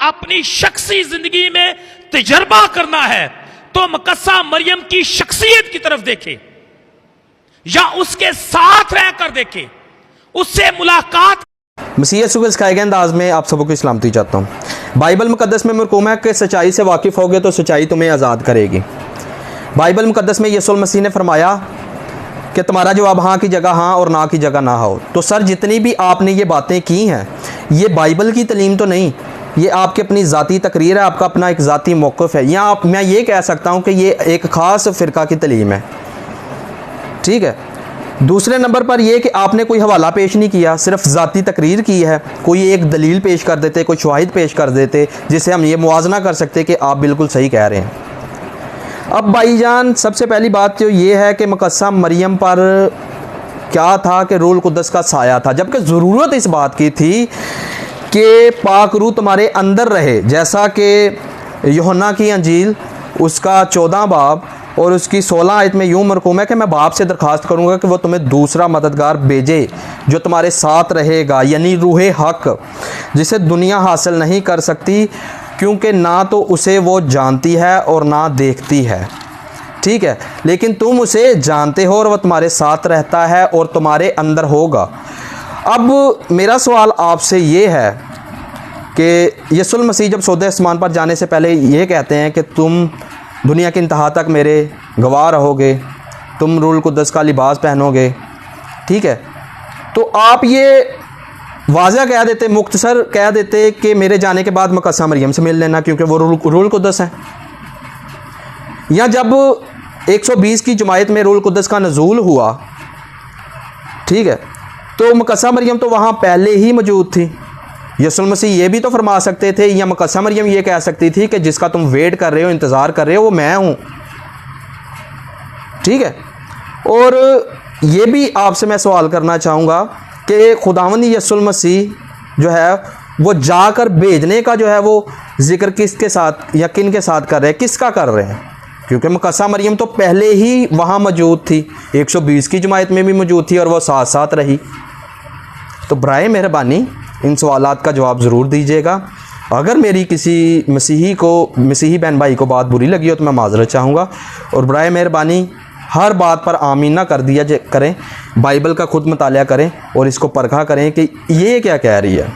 अपनी शख्सी जिंदगी में तजर्बा करना है तो मुकद्दसा मरियम की शख्सियत की तरफ देखे या उसके साथ रहकर देखे, उससे मुलाकात। मसीह यसू के सिखाए गए अंदाज में आप सबको सलामती चाहता हूँ। बाइबल मुकद्दस में मरकूम है कि सच्चाई से वाकिफ़ होगे तो सच्चाई तुम्हें आज़ाद करेगी। बाइबल मुकद्दस में यीशु मसीह ने फरमाया कि तुम्हारा जवाब हाँ की जगह हाँ और ना की जगह ना हो। तो सर जितनी भी आपने ये बातें की हैं, ये बाइबल की तलीम तो नहीं, ये आपकी अपनी ज़ाती तकरीर है, आपका अपना एक ज़ाती मौक़िफ़ है, या आप मैं ये कह सकता हूँ कि ये एक ख़ास फ़िरका की तलीम है। ठीक है। दूसरे नंबर पर यह कि आपने कोई हवाला पेश नहीं किया, सिर्फ ज़ाती तकरीर की है। कोई एक दलील पेश कर देते, कोई शवाहिद पेश कर देते जिससे हम ये मुआजना कर सकते कि आप बिल्कुल सही कह रहे हैं। अब भाईजान सबसे पहली बात तो ये है कि मुकद्दसा मरियम पर क्या था कि रूहुल कुद्दस का साया था, जबकि ज़रूरत इस बात की थी कि पाक रूह तुम्हारे अंदर रहे, जैसा कि यूहन्ना की अंजील उसका 14 बाब और उसकी 16 आयत में यूँ मरकूम है कि मैं बाप से दरख्वास्त करूँगा कि वो तुम्हें दूसरा मददगार भेजे जो तुम्हारे साथ रहेगा, यानी रूह हक, जिसे दुनिया हासिल नहीं कर सकती क्योंकि ना तो उसे वो जानती है और ना देखती है। ठीक है, लेकिन तुम उसे जानते हो और वह तुम्हारे साथ रहता है और तुम्हारे अंदर होगा। अब मेरा सवाल आपसे ये है कि यीशु मसीह जब सौदे आसमान पर जाने से पहले ये कहते हैं कि तुम दुनिया की इंतहा तक मेरे गवाह रहोगे, तुम रूहुल कुद्दस का लिबास पहनोगे। ठीक है, तो आप ये वाज़ह कह देते, मुख्तसर कह देते कि मेरे जाने के बाद मुकद्दसा मरियम से मिल लेना क्योंकि वो रूहुल कुद्दस है। या जब 120 की जमायत में रूहुल कुद्दस का नज़ूल हुआ, ठीक है, तो मुकद्दसा मरियम तो वहाँ पहले ही मौजूद थी। यीशु मसीह ये भी तो फरमा सकते थे, या मुकद्दसा मरियम ये कह सकती थी कि जिसका तुम वेट कर रहे हो, इंतज़ार कर रहे हो, वो मैं हूँ। ठीक है, और ये भी आपसे मैं सवाल करना चाहूँगा कि खुदावंद यीशु मसीह जो है वो जाकर भेजने का जो है वो जिक्र किसके साथ या किन के साथ कर रहे हैं, किसका कर रहे हैं? क्योंकि मुकद्दसा मरियम तो पहले ही वहाँ मौजूद थी, 120 की जमायत में भी मौजूद थी और वो साथ साथ रही। तो बराए मेहरबानी इन सवालात का जवाब ज़रूर दीजिएगा। अगर मेरी किसी मसीही बहन भाई को बात बुरी लगी हो तो मैं माज़रत चाहूँगा, और बराए मेहरबानी हर बात पर आमीन ना कर दिया करें, बाइबल का खुद मुतालिया करें और इसको परखा करें कि ये क्या कह रही है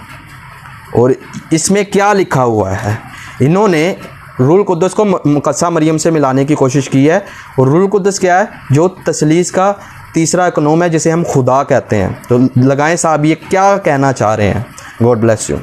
और इसमें क्या लिखा हुआ है। इन्होंने रूहुल कुद्दस को मुकद्दसा मरियम से मिलाने की कोशिश की है, और रूहुल कुद्दस क्या है? जो तसलीस का तीसरा इकनोम है, जिसे हम खुदा कहते हैं। तो लगाएं साहब ये क्या कहना चाह रहे हैं। God bless you.